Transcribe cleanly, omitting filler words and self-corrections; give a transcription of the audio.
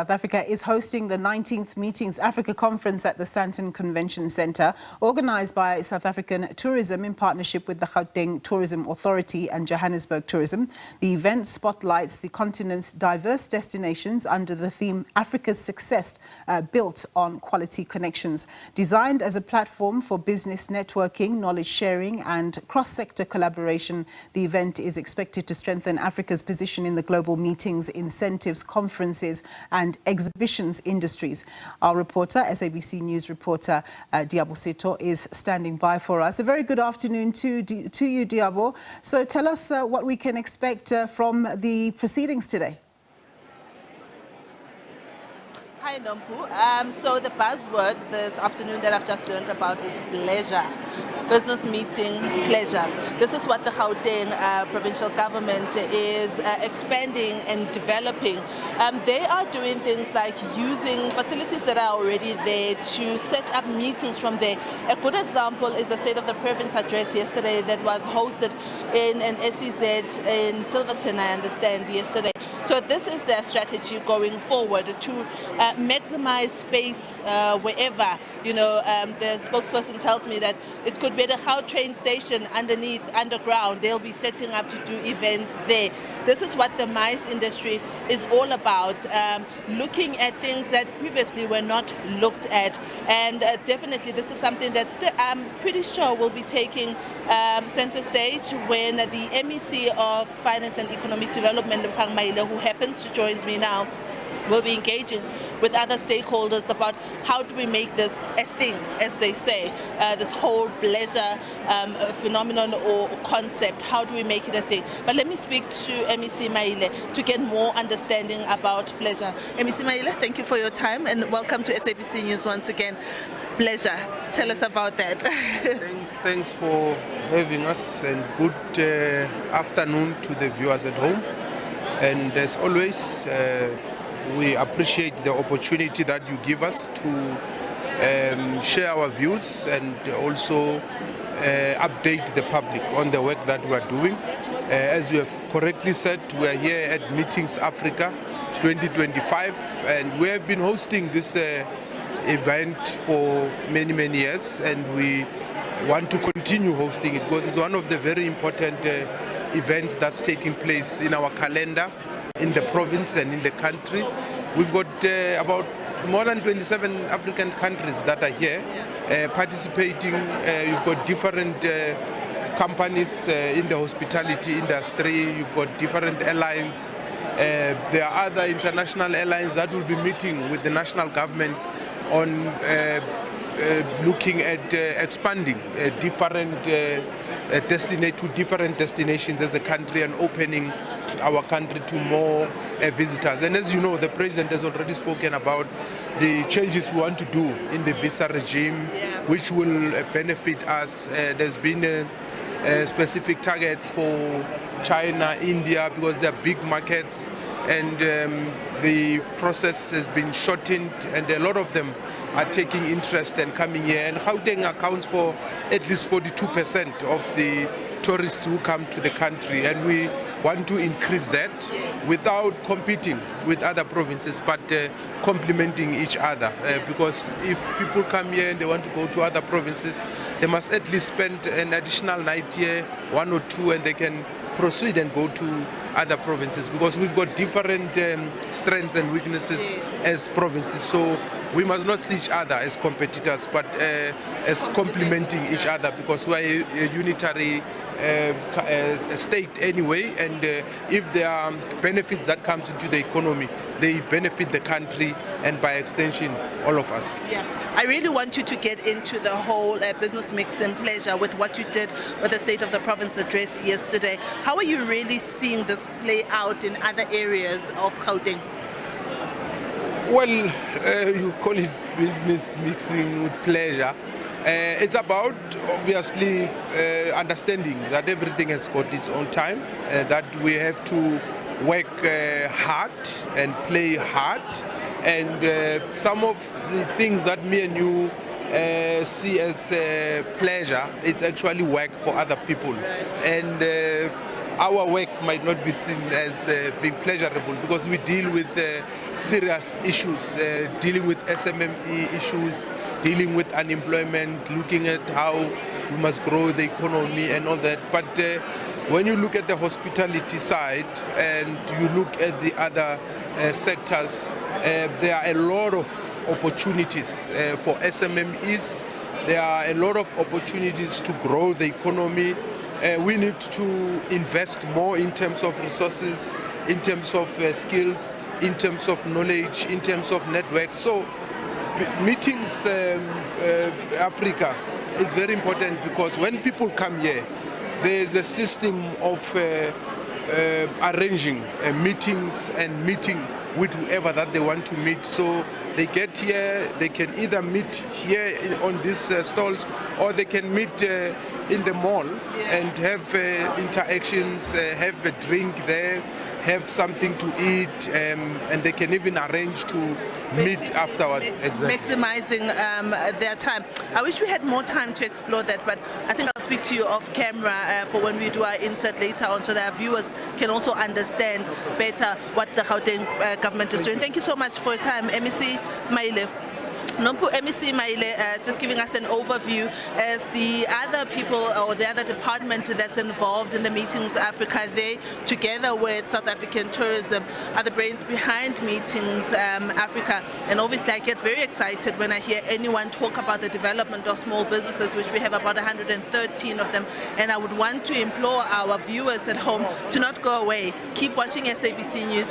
South Africa is hosting the 19th Meetings Africa Conference at the Sandton Convention Centre, organised by South African Tourism in partnership with the Gauteng Tourism Authority and Johannesburg Tourism. The event spotlights the continent's diverse destinations under the theme Africa's Success, built on quality connections. Designed as a platform for business networking, knowledge sharing and cross-sector collaboration, the event is expected to strengthen Africa's position in the global meetings, incentives, conferences and exhibitions industries. Our reporter, SABC News reporter Liabo Setho, is standing by for us. A very good afternoon to you, Liabo. So tell us what we can expect from the proceedings today. Hi, Nompu. So the buzzword this afternoon that I've just learned about is bleisure. Business meeting, pleasure. This is what the Gauteng provincial government is expanding and developing. They are doing things like using facilities that are already there to set up meetings from there. A good example is the State of the Province address yesterday that was hosted in an SEZ in Silverton, I understand, yesterday. So this is their strategy going forward to maximize space wherever. You know, the spokesperson tells me that it could be at a Gautrain station underground. They'll be setting up to do events there. This is what the MICE industry is all about, looking at things that previously were not looked at. And definitely this is something that I'm pretty sure will be taking center stage when the MEC of Finance and Economic Development, Maile, who happens to join me now, will be engaging with other stakeholders about how do we make this a thing, as they say, this whole bleisure phenomenon or concept. How do we make it a thing? But let me speak to MEC Maile to get more understanding about bleisure. MEC Maile, thank you for your time and welcome to SABC News once again. Bleisure, tell us about that. Thanks for having us, and good afternoon to the viewers at home. And as always, we appreciate the opportunity that you give us to share our views and also update the public on the work that we are doing. As you have correctly said, we are here at Meetings Africa 2025, and we have been hosting this event for many years, and we want to continue hosting it because it's one of the very important events that's taking place in our calendar in the province and in the country. We've got about more than 27 African countries that are here participating. You've got different companies in the hospitality industry. You've got different airlines. There are other international airlines that will be meeting with the national government on looking at expanding different destinations as a country and opening our country to more visitors. And as you know, the president has already spoken about the changes we want to do in the visa regime, which will benefit us. There's been specific targets for China, India, because they're big markets, and the process has been shortened, and a lot of them are taking interest and coming here. And Gauteng accounts for at least 42% of the tourists who come to the country, and we want to increase that without competing with other provinces, but complementing each other. Because if people come here and they want to go to other provinces, they must at least spend an additional night here, 1 or 2, and they can proceed and go to other provinces, because we've got different strengths and weaknesses as provinces. So we must not see each other as competitors, but as complementing each other, because we are a unitary state anyway, and if there are benefits that comes into the economy, they benefit the country and by extension all of us. Yeah, I really want you to get into the whole business mix and pleasure with what you did with the State of the Province address yesterday. How are you really seeing this play out in other areas of Gauteng? Well, you call it business mixing with pleasure. It's about, obviously, understanding that everything has got its own time, that we have to work hard and play hard, and some of the things that me and you see as pleasure, it's actually work for other people. And our work might not be seen as being pleasurable, because we deal with serious issues, dealing with SMME issues, dealing with unemployment, looking at how we must grow the economy and all that. But when you look at the hospitality side and you look at the other sectors, there are a lot of opportunities for SMMEs. There are a lot of opportunities to grow the economy. We need to invest more in terms of resources, in terms of skills, in terms of knowledge, in terms of networks. So meetings Africa is very important, because when people come here, there is a system of arranging meetings and meeting with whoever that they want to meet. So they get here, they can either meet here on these stalls, or they can meet in the mall and have interactions, have a drink there, have something to eat, and they can even arrange to meet afterwards. Exactly. Maximizing their time. I wish we had more time to explore that, but I think I'll speak to you off camera for when we do our insert later on, so that our viewers can also understand better what the Gauteng government is doing. Thank you so much for your time, MEC Maile. Nompu, MEC Maile, just giving us an overview as the other people or the other department that's involved in the Meetings Africa, they together with South African Tourism are the brains behind Meetings Africa. And obviously I get very excited when I hear anyone talk about the development of small businesses, which we have about 113 of them. And I would want to implore our viewers at home to not go away. Keep watching SABC News.